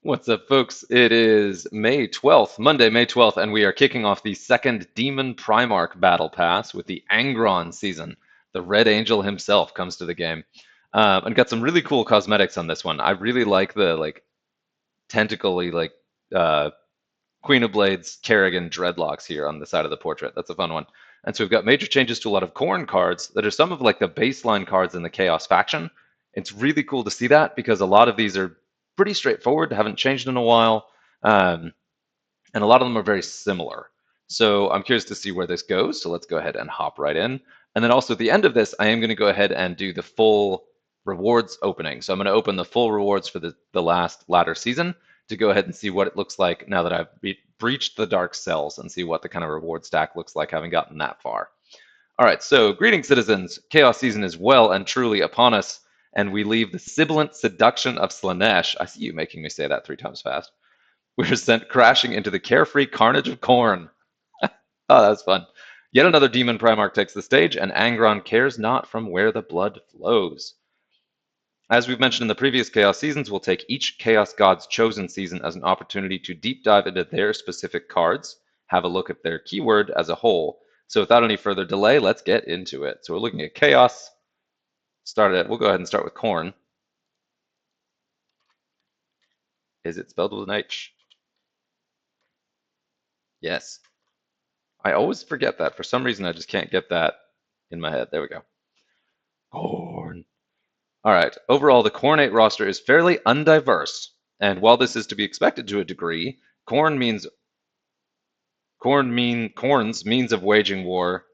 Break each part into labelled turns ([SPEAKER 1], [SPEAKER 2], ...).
[SPEAKER 1] What's up, folks? It is May 12th, Monday, May 12th, and we are kicking off the second Demon Primarch Battle Pass with the Angron season. The Red Angel himself comes to the game, and got some really cool cosmetics on this one. I really like the tentacly uh, Queen of Blades Kerrigan dreadlocks here on the side of the portrait. That's a fun one. And so we've got major changes to a lot of Khorne cards that are some of the baseline cards in the Chaos faction. It's really cool to see that because a lot of these are pretty straightforward, haven't changed in a while, and a lot of them are very similar. So I'm curious to see where this goes. So let's go ahead and hop right in. And then also at the end of this, I am going to go ahead and do the full rewards opening. So I'm going to open the full rewards for the last ladder season to go ahead and see what it looks like now that I've breached the dark cells and see what the kind of reward stack looks like having gotten that far. All right, so greetings, citizens. Chaos season is well and truly upon us, and we leave the sibilant seduction of Slaanesh. I see you making me say that 3 times fast. We're sent crashing into the carefree carnage of Khorne. Oh, that's fun. Yet another demon Primarch takes the stage, and Angron cares not from where the blood flows. As we've mentioned in the previous Chaos seasons, we'll take each Chaos God's chosen season as an opportunity to deep dive into their specific cards, have a look at their keyword as a whole. So without any further delay, let's get into it. So we're looking at Chaos. We'll go ahead and start with Khorne. Is it spelled with an H? Yes. I always forget that. For some reason, I just can't get that in my head. There we go. Khorne. All right. Overall, the Khornate roster is fairly undiverse, and while this is to be expected to a degree, Khorne's means of waging war.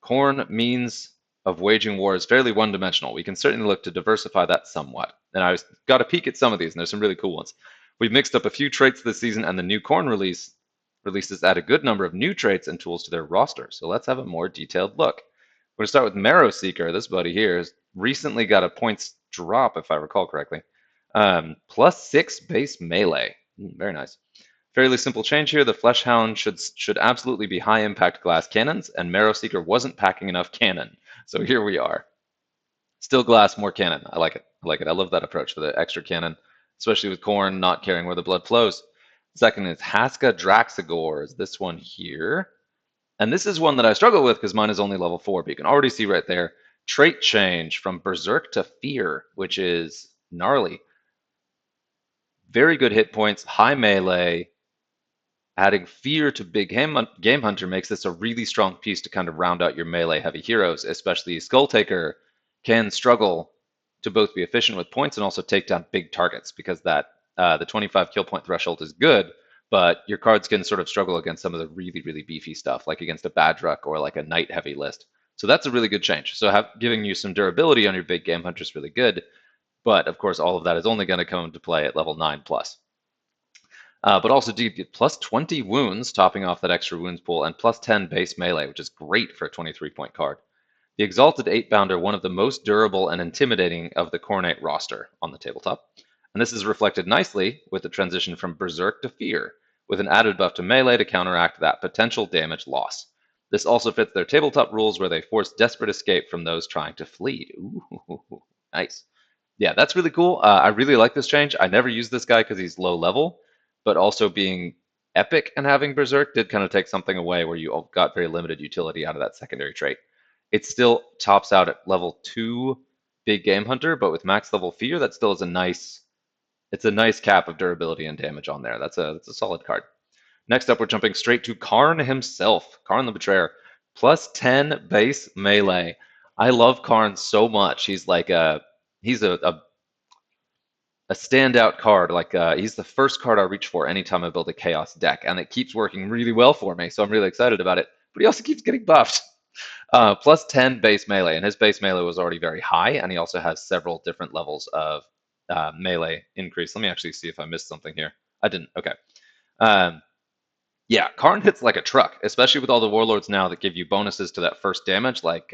[SPEAKER 1] Khorne means of waging war is fairly one-dimensional. We can certainly look to diversify that somewhat. And I got a peek at some of these, and there's some really cool ones. We've mixed up a few traits this season, and the new Khorne releases add a good number of new traits and tools to their roster. So let's have a more detailed look. We're going to start with Marrow Seeker. This buddy here has recently got a points drop, if I recall correctly. +6 base melee. Very nice. Fairly simple change here. The Fleshhound should absolutely be high impact glass cannons, and Marrow Seeker wasn't packing enough cannon. So here we are. Still glass, more cannon. I like it. I like it. I love that approach for the extra cannon, especially with Khorne not caring where the blood flows. Second is Haska Draxagor, is this one here. And this is one that I struggle with because mine is only level 4, but you can already see right there, trait change from Berserk to Fear, which is gnarly. Very good hit points, high melee. Adding Fear to Big Game Hunter makes this a really strong piece to kind of round out your melee heavy heroes, especially Skulltaker can struggle to both be efficient with points and also take down big targets because the 25 kill point threshold is good, but your cards can sort of struggle against some of the really, really beefy stuff, like against a Badruck or like a Knight heavy list. So that's a really good change. So giving you some durability on your big game hunter is really good, but of course all of that is only going to come into play at level 9 plus. But also do get +20 wounds, topping off that extra wounds pool, and +10 base melee, which is great for a 23-point card. The Exalted 8-Bounder, one of the most durable and intimidating of the Khornate roster on the tabletop. And this is reflected nicely with the transition from Berserk to Fear, with an added buff to melee to counteract that potential damage loss. This also fits their tabletop rules where they force desperate escape from those trying to flee. Ooh, nice. Yeah, that's really cool. I really like this change. I never use this guy because he's low level, but also being epic and having Berserk did kind of take something away where you got very limited utility out of that secondary trait. It still tops out at level 2 Big Game Hunter, but with max level Fear, that still is a nice cap of durability and damage on there. That's a solid card. Next up, we're jumping straight to Khorne himself, Khorne the Betrayer, +10 base melee. I love Khorne so much. He's a standout card. He's the first card I reach for anytime I build a Chaos deck, and it keeps working really well for me, so I'm really excited about it. But he also keeps getting buffed. +10 base melee, and his base melee was already very high, and he also has several different levels of melee increase. Let me actually see if I missed something here. I didn't. Okay. Yeah, Khorne hits like a truck, especially with all the warlords now that give you bonuses to that first damage, like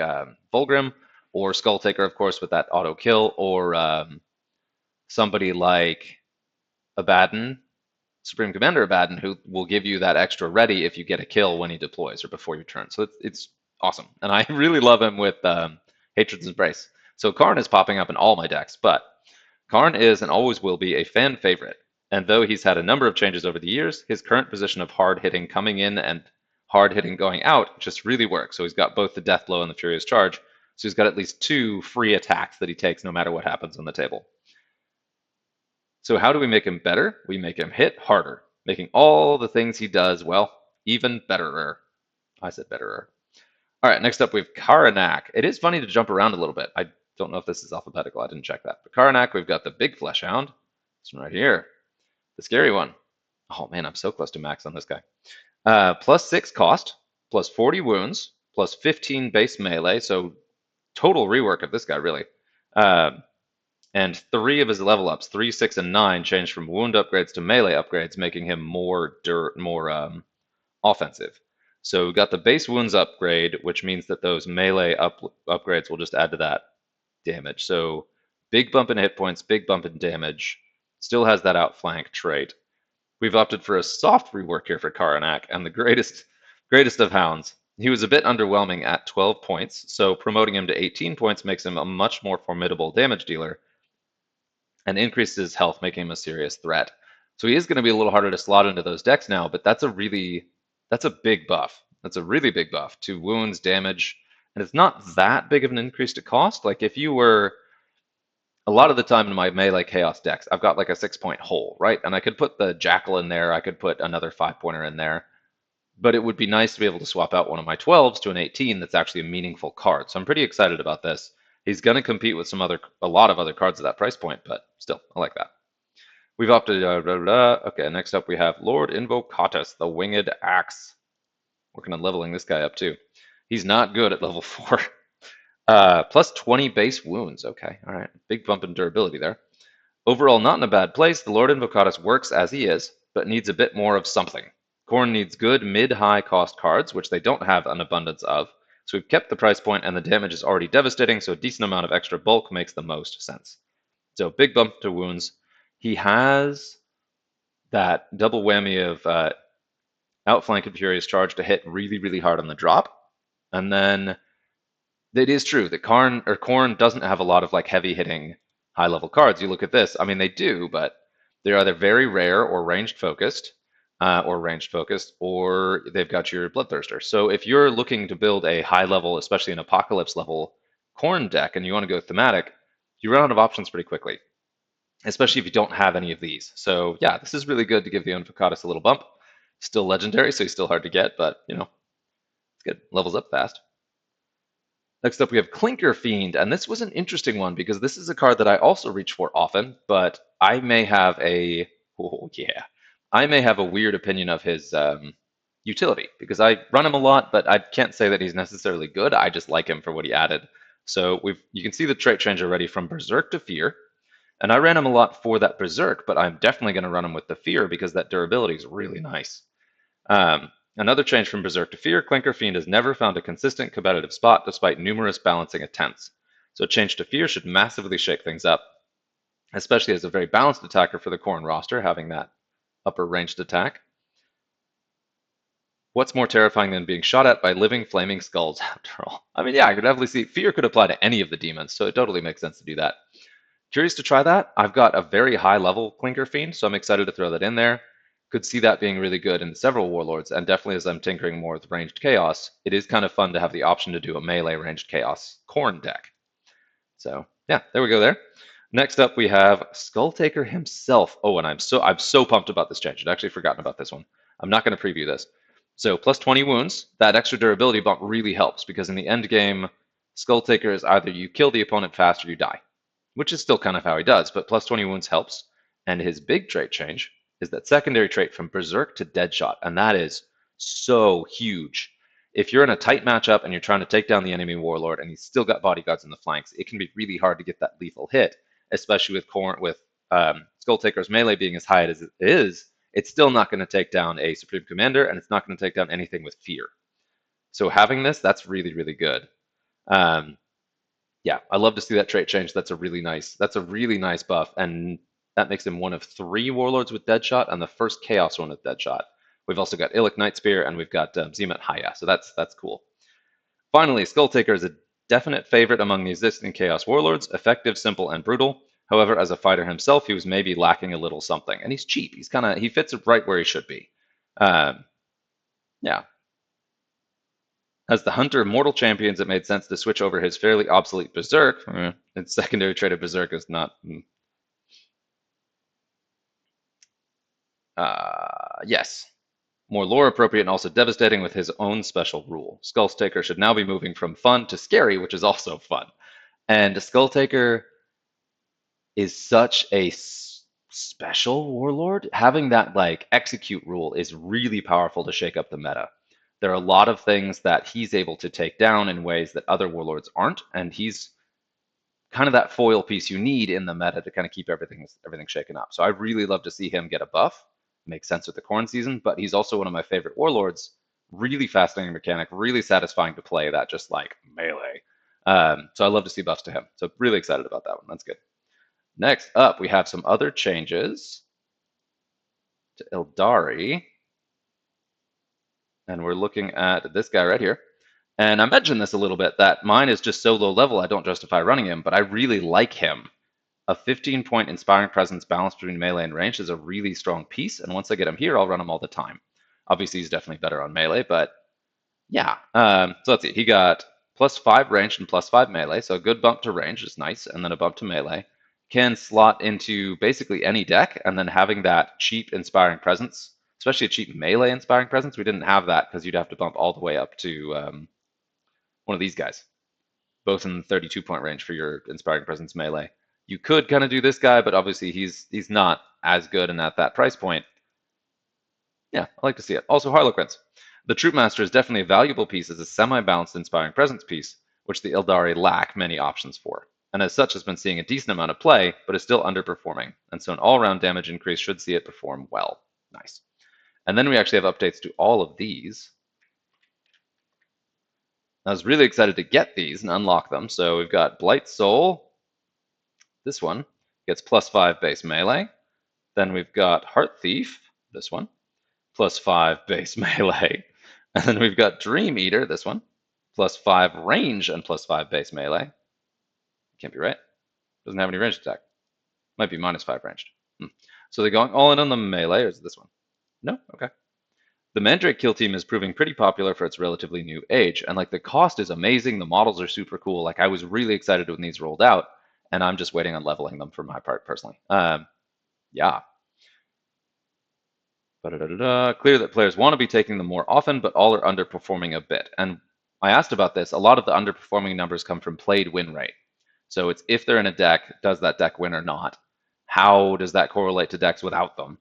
[SPEAKER 1] Fulgrim or Skulltaker, of course, with that auto kill, or somebody like Abaddon, Supreme Commander Abaddon, who will give you that extra ready if you get a kill when he deploys or before your turn. So it's awesome. And I really love him with Hatred's Embrace. So Khorne is popping up in all my decks, but Khorne is and always will be a fan favorite, and though he's had a number of changes over the years, his current position of hard hitting coming in and hard hitting going out just really works. So he's got both the death blow and the furious charge, so he's got at least 2 free attacks that he takes no matter what happens on the table. So how do we make him better? We make him hit harder, making all the things he does, well, even betterer. I said betterer. All right, next up we have Karanak. It is funny to jump around a little bit. I don't know if this is alphabetical. I didn't check that. But Karanak, we've got the big flesh hound. This one right here. The scary one. Oh man, I'm so close to max on this guy. +6 cost, +40 wounds, +15 base melee. So total rework of this guy, really. And 3 of his level ups, 3, 6, and 9, changed from wound upgrades to melee upgrades, making him more offensive. So we got the base wounds upgrade, which means that those melee upgrades will just add to that damage. So big bump in hit points, big bump in damage. Still has that outflank trait. We've opted for a soft rework here for Karanak, and the greatest of hounds. He was a bit underwhelming at 12 points, so promoting him to 18 points makes him a much more formidable damage dealer and increases his health, making him a serious threat. So he is going to be a little harder to slot into those decks now, but that's a big buff. That's a really big buff to wounds, damage, and it's not that big of an increase to cost. Like if you were, a lot of the time in my melee chaos decks, I've got like a 6-point hole, right? And I could put the jackal in there, I could put another 5-pointer in there, but it would be nice to be able to swap out one of my 12s to an 18 that's actually a meaningful card. So I'm pretty excited about this. He's going to compete with a lot of other cards at that price point, but still, I like that. We've opted, okay, next up we have Lord Invocatus, the Winged Axe. Working on leveling this guy up too. He's not good at level 4. +20 base wounds, okay, all right. Big bump in durability there. Overall, not in a bad place. The Lord Invocatus works as he is, but needs a bit more of something. Khorne needs good mid-high cost cards, which they don't have an abundance of. So we've kept the price point, and the damage is already devastating, so a decent amount of extra bulk makes the most sense. So big bump to wounds. He has that double whammy of outflank and furious charge to hit really, really hard on the drop. And then it is true that Khorne doesn't have a lot of like heavy hitting high level cards. You look at this, I mean they do, but they're either very rare or ranged focused, or they've got your Bloodthirster. So if you're looking to build a high level, especially an apocalypse level Khorne deck, and you want to go thematic, you run out of options pretty quickly, especially if you don't have any of these. So yeah, this is really good to give the Invocatus a little bump. Still legendary, so he's still hard to get, but you know, it's good. Levels up fast. Next up, we have Clinker Fiend, and this was an interesting one because this is a card that I also reach for often, but I may have a weird opinion of his utility because I run him a lot, but I can't say that he's necessarily good. I just like him for what he added. So you can see the trait change already from Berserk to Fear, and I ran him a lot for that Berserk, but I'm definitely going to run him with the Fear because that durability is really nice. Another change from Berserk to Fear, Clinker Fiend has never found a consistent competitive spot despite numerous balancing attempts. So a change to Fear should massively shake things up, especially as a very balanced attacker for the Khorne roster, having that upper ranged attack. What's more terrifying than being shot at by living flaming skulls after all? I mean, yeah, I could definitely see Fear could apply to any of the demons, so it totally makes sense to do that. Curious to try that. I've got a very high level Clinker Fiend, so I'm excited to throw that in there. Could see that being really good in several warlords, and definitely as I'm tinkering more with ranged chaos, it is kind of fun to have the option to do a melee ranged chaos Khorne deck. So yeah, there we go there. Next up we have Skulltaker himself. Oh, and I'm so pumped about this change. I'd actually forgotten about this one. I'm not going to preview this. So +20 wounds, that extra durability bump really helps because in the end game, Skulltaker is either you kill the opponent fast or you die, which is still kind of how he does, but +20 wounds helps. And his big trait change is that secondary trait from Berserk to Deadshot, and that is so huge. If you're in a tight matchup and you're trying to take down the enemy warlord and he's still got bodyguards in the flanks, it can be really hard to get that lethal hit, especially with Skulltaker's melee being as high as it is. It's still not going to take down a Supreme Commander, and it's not going to take down anything with Fear. So having this, that's really, really good. Yeah, I love to see that trait change. That's a really nice buff, and that makes him one of 3 warlords with Deadshot and the first Chaos one with Deadshot. We've also got Illic Nightspear, and we've got Zemet Haya, so that's cool. Finally, Skulltaker is a definite favorite among the existing Chaos warlords, effective, simple, and brutal. However, as a fighter himself, he was maybe lacking a little something. And he's cheap. He fits right where he should be. Um, yeah. As the hunter of mortal champions, it made sense to switch over his fairly obsolete Berserk. Its secondary trait of Berserk is not. Yes. More lore appropriate and also devastating with his own special rule. Skulltaker should now be moving from fun to scary, which is also fun. And Skulltaker is such a special warlord. Having that like execute rule is really powerful to shake up the meta. There are a lot of things that he's able to take down in ways that other warlords aren't, and he's kind of that foil piece you need in the meta to kind of keep everything shaken up. So I really love to see him get a buff. Makes sense with the Khorne season, but he's also one of my favorite warlords. Really fascinating mechanic, really satisfying to play that just like melee. So I love to see buffs to him. So really excited about that one. That's good. Next up, we have some other changes to Eldari. And we're looking at this guy right here. And I mentioned this a little bit, that mine is just so low level I don't justify running him, but I really like him. A 15-point Inspiring Presence balance between melee and range is a really strong piece, and once I get him here, I'll run him all the time. Obviously, he's definitely better on melee, but yeah. So let's see. He got +5 range and +5 melee, so a good bump to range is nice, and then a bump to melee. Can slot into basically any deck, and then having that cheap Inspiring Presence, especially a cheap melee Inspiring Presence, we didn't have that because you'd have to bump all the way up to one of these guys, both in the 32-point range for your Inspiring Presence melee. You could kind of do this guy, but obviously he's not as good and at that price point. Yeah, I like to see it. Also, Harlequins. The Troopmaster is definitely a valuable piece as a semi-balanced Inspiring Presence piece, which the Eldari lack many options for, and as such has been seeing a decent amount of play, but is still underperforming, and so an all-round damage increase should see it perform well. Nice. And then we actually have updates to all of these. I was really excited to get these and unlock them. So we've got Blight Soul. This one gets +5 base melee. Then we've got Heart Thief, this one, +5 base melee. And then we've got Dream Eater, this one, +5 range and +5 base melee. Can't be right. Doesn't have any ranged attack. Might be -5 ranged. So they're going all in on the melee, or is it this one? No? Okay. The Mandrake kill team is proving pretty popular for its relatively new age, and like the cost is amazing, the models are super cool. Like I was really excited when these rolled out, and I'm just waiting on leveling them for my part personally. Yeah. Clear that players want to be taking them more often, but all are underperforming a bit. And I asked about this. A lot of the underperforming numbers come from played win rate. So it's if they're in a deck, does that deck win or not? How does that correlate to decks without them?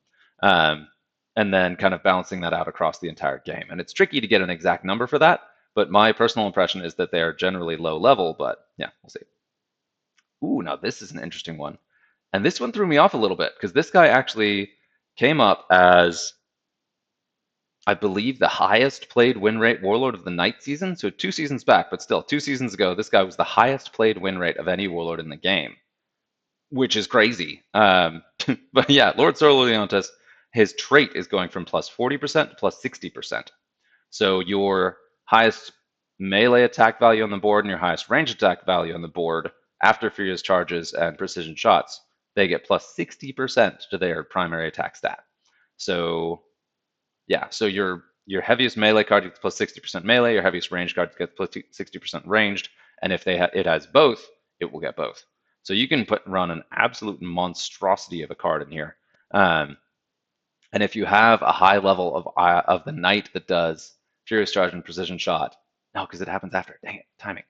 [SPEAKER 1] And then kind of balancing that out across the entire game. And it's tricky to get an exact number for that, but my personal impression is that they're generally low level, but yeah, we'll see. Ooh, now this is an interesting one. And this one threw me off a little bit because this guy actually came up as, I believe, the highest played win rate Warlord of the Night season. So 2 seasons back, but still 2 seasons ago, this guy was the highest played win rate of any Warlord in the game, which is crazy. But yeah, Lord Sorlo Leontes, his trait is going from +40% to +60%. So your highest melee attack value on the board and your highest range attack value on the board after Furious Charges and Precision Shots, they get +60% to their primary attack stat. So yeah, so your heaviest melee card gets +60% melee, your heaviest range card gets +60% ranged, and if it has both, it will get both. So you can run an absolute monstrosity of a card in here. And if you have a high level of the knight that does Furious Charge and Precision Shot, no, because it happens after. Dang it, timing.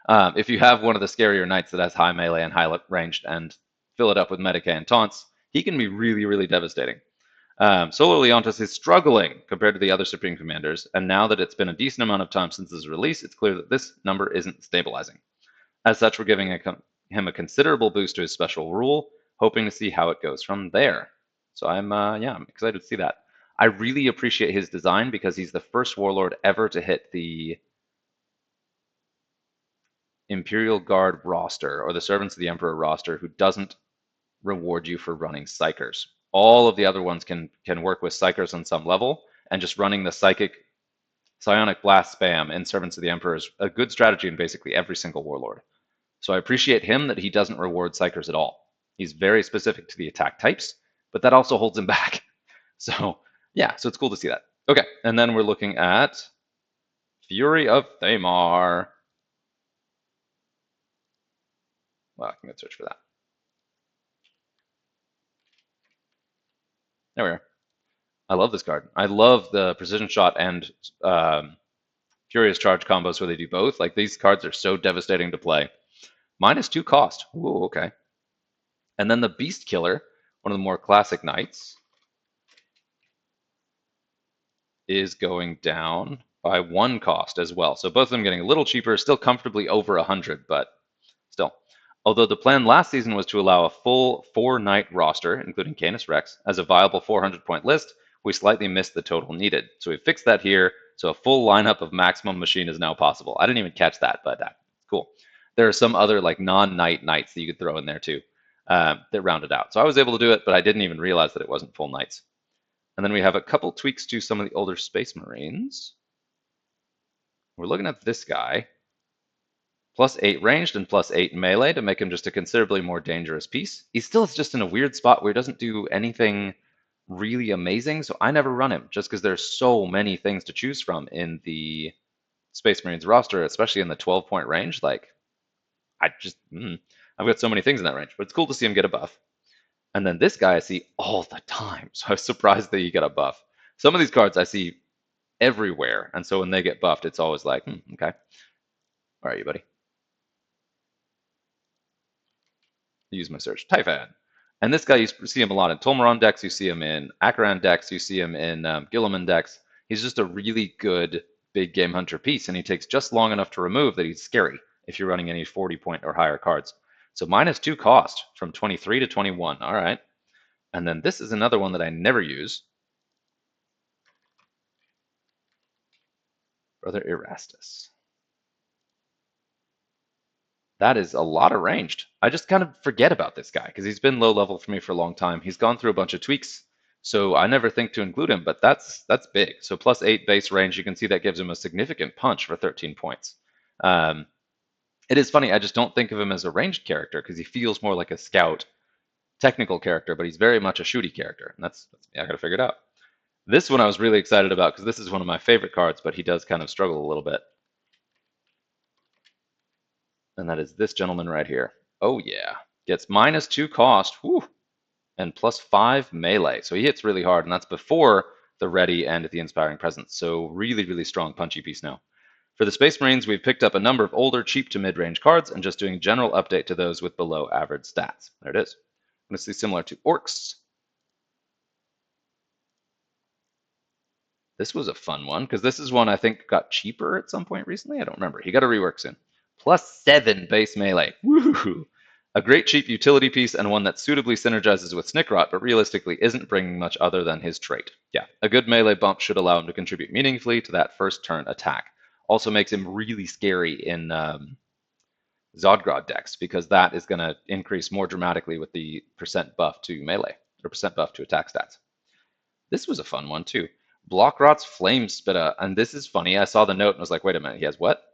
[SPEAKER 1] If you have one of the scarier knights that has high melee and high ranged and fill it up with Medicae and taunts, he can be really, really devastating. Solo Leontes is struggling compared to the other Supreme Commanders, and now that it's been a decent amount of time since his release, it's clear that this number isn't stabilizing. As such, we're giving him a considerable boost to his special rule, hoping to see how it goes from there. So I'm excited to see that. I really appreciate his design because he's the first Warlord ever to hit the Imperial Guard roster or the Servants of the Emperor roster who doesn't reward you for running Psychers. All of the other ones can work with Psychers on some level, and just running the Psionic Blast spam in Servants of the Emperor is a good strategy in basically every single Warlord. So I appreciate him that he doesn't reward Psychers at all. He's very specific to the attack types, but that also holds him back. So yeah, so it's cool to see that. Okay, and then we're looking at Fury of Thamar. Well, I can go search for that. There we are. I love this card. I love the precision shot and Furious Charge combos where they do both. Like, these cards are so devastating to play. -2 cost. Ooh, okay. And then the Beast Killer, one of the more classic knights, is going down by 1 cost as well. So both of them getting a little cheaper, still comfortably over 100, but still. Although the plan last season was to allow a full 4-knight roster, including Canis Rex, as a viable 400-point list, we slightly missed the total needed. So we fixed that here, so a full lineup of maximum machine is now possible. I didn't even catch that, but cool. There are some other like non-knight knights that you could throw in there too that round it out. So I was able to do it, but I didn't even realize that it wasn't full knights. And then we have a couple tweaks to some of the older Space Marines. We're looking at this guy. +8 ranged and +8 melee to make him just a considerably more dangerous piece. He still is just in a weird spot where he doesn't do anything really amazing, so I never run him just because there's so many things to choose from in the Space Marines roster, especially in the 12-point range. Like, I've got so many things in that range, but it's cool to see him get a buff. And then this guy I see all the time, so I was surprised that he got a buff. Some of these cards I see everywhere, and so when they get buffed, it's always like, okay. All right, you buddy. Use my search. Typhon. And this guy, you see him a lot in Tolmaron decks, you see him in Akaran decks, you see him in Guilliman decks. He's just a really good big game hunter piece, and he takes just long enough to remove that he's scary if you're running any 40-point or higher cards. So -2 cost from 23 to 21. All right. And then this is another one that I never use. Brother Erastus. That is a lot of ranged. I just kind of forget about this guy because he's been low level for me for a long time. He's gone through a bunch of tweaks, so I never think to include him, but that's big. So +8 base range, you can see that gives him a significant punch for 13 points. It is funny, I just don't think of him as a ranged character because he feels more like a scout technical character, but he's very much a shooty character, and that's I gotta figure it out. This one I was really excited about because this is one of my favorite cards, but he does kind of struggle a little bit. And that is this gentleman right here. Oh yeah, gets -2 cost, whew, and +5 melee. So he hits really hard, and that's before the ready and the inspiring presence. So really, really strong punchy piece now. For the Space Marines, we've picked up a number of older, cheap to mid-range cards and just doing a general update to those with below average stats. There it is. And this is similar to Orcs. This was a fun one because this is one I think got cheaper at some point recently. I don't remember. He got a rework soon. +7 base melee. Woohoo! A great cheap utility piece and one that suitably synergizes with Snickrot, but realistically isn't bringing much other than his trait. Yeah, a good melee bump should allow him to contribute meaningfully to that first turn attack. Also makes him really scary in Zodgrod decks because that is going to increase more dramatically with the percent buff to melee or percent buff to attack stats. This was a fun one too. Blockrot's Flame Spitter, and this is funny. I saw the note and was like, wait a minute, he has what?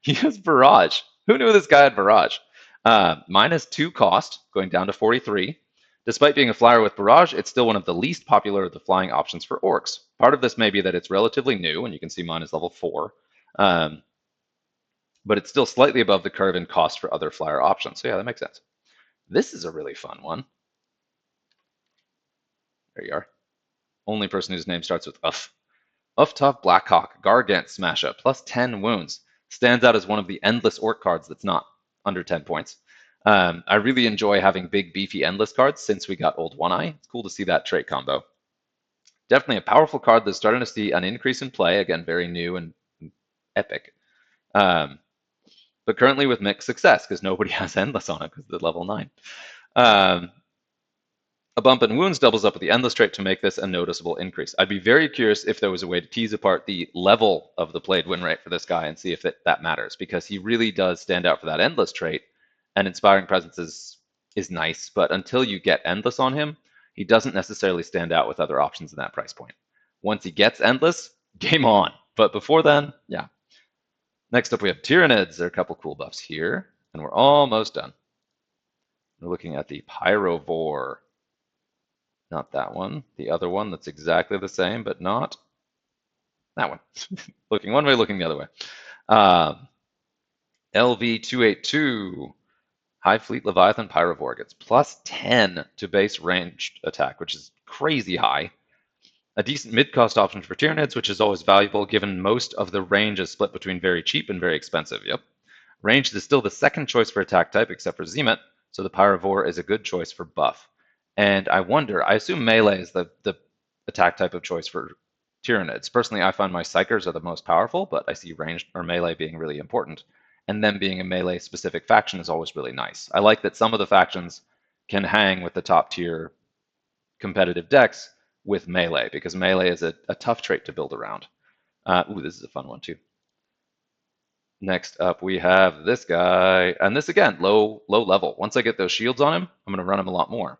[SPEAKER 1] He has Barrage. Who knew this guy had Barrage? -2 cost, going down to 43. Despite being a flyer with Barrage, it's still one of the least popular of the flying options for Orcs. Part of this may be that it's relatively new, and you can see mine is level 4. But it's still slightly above the curve in cost for other flyer options. So yeah, that makes sense. This is a really fun one. There you are. Only person whose name starts with Uff. Ufftop Blackhawk, Gargant Smasher, +10 wounds. Stands out as one of the endless orc cards that's not under 10 points. I really enjoy having big, beefy, endless cards since we got Old One Eye. It's cool to see that trait combo. Definitely a powerful card that's starting to see an increase in play. Again, very new and epic. But currently with mixed success because nobody has endless on it because it's level 9. A bump in wounds doubles up with the endless trait to make this a noticeable increase. I'd be very curious if there was a way to tease apart the level of the played win rate for this guy and see if that matters, because he really does stand out for that endless trait, and Inspiring Presence is nice, but until you get endless on him, he doesn't necessarily stand out with other options in that price point. Once he gets endless, game on. But before then, yeah. Next up, we have Tyranids. There are a couple cool buffs here, and we're almost done. We're looking at the Pyrovore. Not that one. The other one that's exactly the same, but not that one. Looking one way, looking the other way. LV-282. High Fleet Leviathan Pyrovore gets plus 10 to base ranged attack, which is crazy high. A decent mid-cost option for Tyranids, which is always valuable given most of the range is split between very cheap and very expensive. Yep. Ranged is still the second choice for attack type, except for Zemet, so the Pyrovore is a good choice for buff. And I wonder, I assume melee is the attack type of choice for Tyranids. Personally, I find my Psychers are the most powerful, but I see ranged or melee being really important. And them being a melee-specific faction is always really nice. I like that some of the factions can hang with the top-tier competitive decks with melee, because melee is a tough trait to build around. Ooh, this is a fun one, too. Next up, we have this guy, and this again, low level. Once I get those shields on him, I'm going to run him a lot more.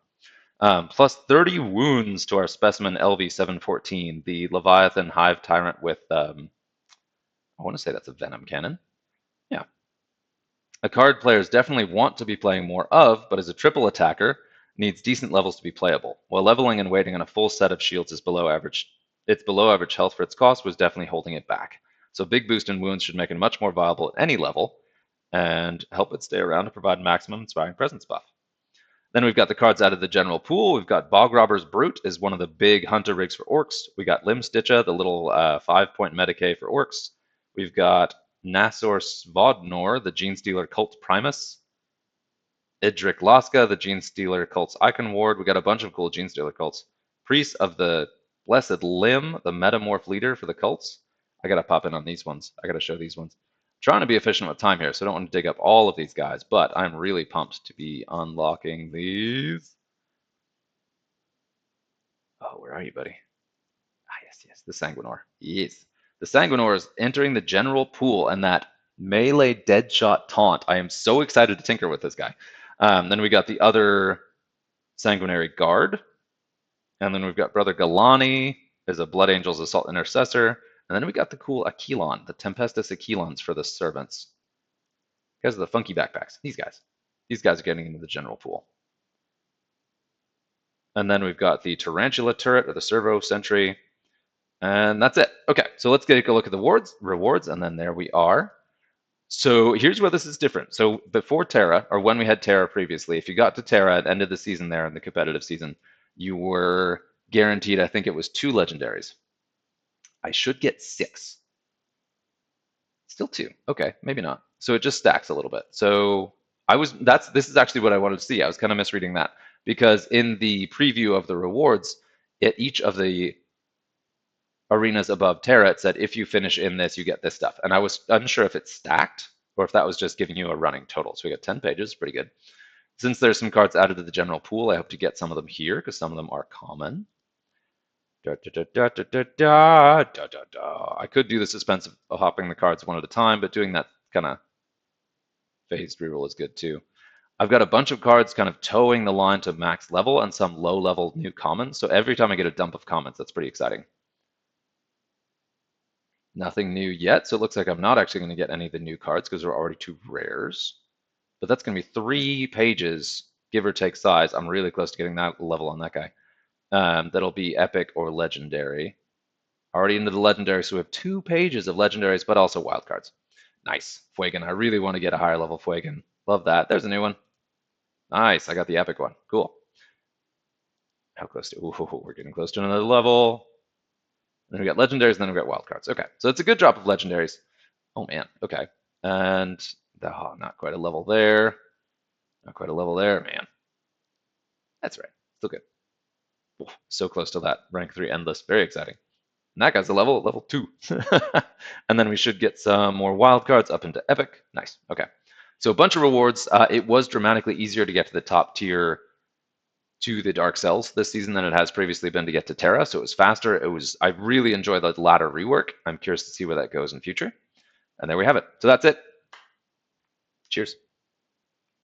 [SPEAKER 1] Plus 30 wounds to our specimen LV-714, the Leviathan Hive Tyrant with, I want to say that's a Venom Cannon. Yeah. A card players definitely want to be playing more of, but as a triple attacker, needs decent levels to be playable. While leveling and waiting on a full set of shields is below average, its below average health for its cost was definitely holding it back. So big boost in wounds should make it much more viable at any level and help it stay around to provide maximum inspiring presence buff. Then we've got the cards out of the general pool. We've got Bog Robber's Brute is one of the big hunter rigs for orcs. We got Limb Stitcha, the little 5-point Medicae for orcs. We've got Nasor Svodnor, the Gene Stealer Cult Primus. Idrik Laska, the Gene Stealer Cult's Icon Ward. We got a bunch of cool Gene Stealer cults. Priest of the Blessed Limb, the Metamorph Leader for the cults. I gotta pop in on these ones. I gotta show these ones. I'm trying to be efficient with time here, so I don't want to dig up all of these guys, but I'm really pumped to be unlocking these. Oh, where are you, buddy? Ah, yes, the Sanguinor. Yes. The Sanguinor is entering the general pool, and that melee deadshot taunt. I am so excited to tinker with this guy. Then we got the other Sanguinary Guard. And then we've got Brother Galani as a Blood Angel's Assault Intercessor. And then we got the cool Aquilon, the Tempestus Aquilons for the servants. These guys are the funky backpacks. These guys. These guys are getting into the general pool. And then we've got the Tarantula Turret or the Servo Sentry. And that's it. Okay, so let's take a look at the rewards, and then there we are. So here's where this is different. So before Terra, or when we had Terra previously, if you got to Terra at the end of the season there in the competitive season, you were guaranteed, I think it was 2 legendaries. I should get 6. Still 2. Okay, maybe not. So it just stacks a little bit. So this is actually what I wanted to see. I was kind of misreading that because in the preview of the rewards, at each of the arenas above Terra, it said if you finish in this, you get this stuff. And I was unsure if it's stacked or if that was just giving you a running total. So we got 10 pages, pretty good. Since there's some cards added to the general pool, I hope to get some of them here because some of them are common. I could do the suspense of hopping the cards one at a time, but doing that kind of phased reroll is good too. I've got a bunch of cards kind of towing the line to max level and some low level new commons. So every time I get a dump of commons, that's pretty exciting. Nothing new yet, so it looks like I'm not actually going to get any of the new cards because there are already 2 rares. But that's going to be 3 pages, give or take size. I'm really close to getting that level on that guy. That'll be epic or legendary. Already into the legendary, so we have 2 pages of legendaries, but also wild cards. Nice. Fuegan. I really want to get a higher level Fuegan. Love that. There's a new one. Nice. I got the epic one. Cool. How close to? Ooh, we're getting close to another level. Then we got legendaries, and then we got wild cards. Okay, so it's a good drop of legendaries. Oh man, okay. And not quite a level there. Not quite a level there, man. That's right. Still good. Ooh, so close to that rank 3 endless. Very exciting. And that guy's a level 2. And then we should get some more wild cards up into epic. Nice. Okay. So a bunch of rewards. It was dramatically easier to get to the top tier to the Dark Cells this season than it has previously been to get to Terra, so it was faster. I really enjoyed the latter rework. I'm curious to see where that goes in future. And there we have it. So that's it. Cheers.